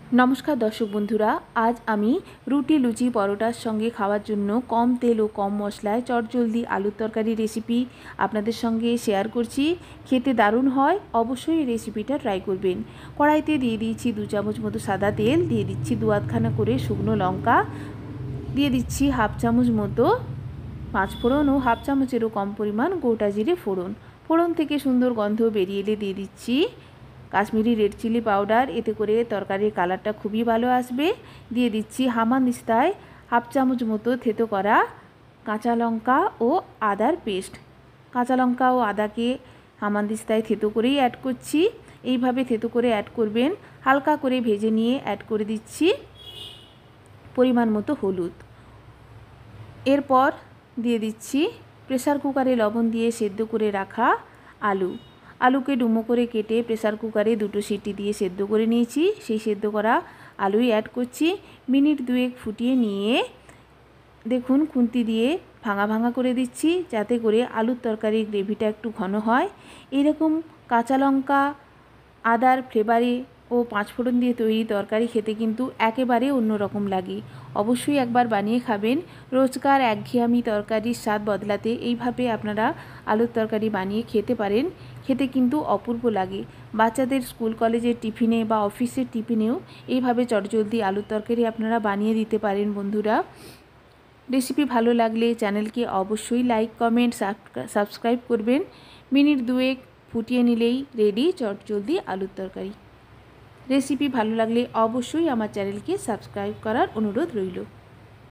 नमस्कार दर्शक बंधुरा आज आमी रुटी लुचि परोटार संगे खावार जन्य कम तेल और कम मशलाय चटजल्दी आलुर तरकारी रेसिपि आपनादेर संगे शेयर करछि। खेते दारुण हय, अवश्यई रेसिपिटा ट्राई करबेन। कड़ाईते दिए दिएछि 2 चामच मतो सादा तेल, दिए दिচ্ছি 2 आधखाना करे शुकनो लंका, दिए दिচ্ছি हाफ चामच मतो पाँचफोड़न और हाफ चामचेरो कम परिमाण गोटा जिरे फोड़न। फोड़न थेके सुंदर गन्ध बेरिये एले दिए दिচ্ছি काश्मीरी रेड चिली पाउडार, एते करे तरकारिर कालारटा खूबই भालो आसबे। दिए दिচ্ছি हामानदिस्ताय हाफ चामच मतो থেতো करा काँचा लंका और आदार पेस्ट। काँचा लंका और आदाके हामानदिस्ताय থেতো करेই ऐड करছি। এইভাবে থেতো করে ऐड করবেন। হালকা করে ভেজে নিয়ে ऐड করে দিচ্ছি পরিমাণ মতো হলুদ। এরপর দিয়ে দিচ্ছি প্রেসার কুকারে লবণ দিয়ে সেদ্ধ করে রাখা আলু। आलूके डुमो करे केटे प्रेसार कुकारे दुटो सीटी दिए सेদ্ধ करे निয়েছি। সেই সেদ্ধ করা আলুই অ্যাড করছি। মিনিট দুয়েক ফুটিয়ে নিয়ে দেখুন খুন্তি দিয়ে ভাঙা ভাঙা করে দিচ্ছি যাতে করে আলুর তরকারির গ্রেভিটা একটু ঘন হয়। এরকম কাঁচা লঙ্কা আদার ফ্লেভারে ও পাঁচফোড়ন দিয়ে তৈরি তরকারি খেতে কিন্তু একেবারে অন্যরকম লাগে। অবশ্যই একবার বানিয়ে খাবেন। রোজকার একঘেয়েমি তরকারির স্বাদ বদলাতে এইভাবে আপনারা আলুর তরকারি বানিয়ে খেতে পারেন। খেতে কিন্তু অপূর্ব লাগে। বাচ্চাদের স্কুল কলেজের টিফিনে বা অফিসের টিফিনেও এইভাবে চটজলদি আলুর তরকারি আপনারা বানিয়ে দিতে পারেন বন্ধুরা। রেসিপি ভালো লাগলে চ্যানেলকে অবশ্যই লাইক কমেন্ট সাবস্ক্রাইব করবেন। মিনিট দুয়েক ফুটিয়ে নিলেই রেডি চটজলদি আলুর তরকারি। রেসিপি ভালো লাগলে অবশ্যই আমার চ্যানেলকে সাবস্ক্রাইব করার অনুরোধ রইল।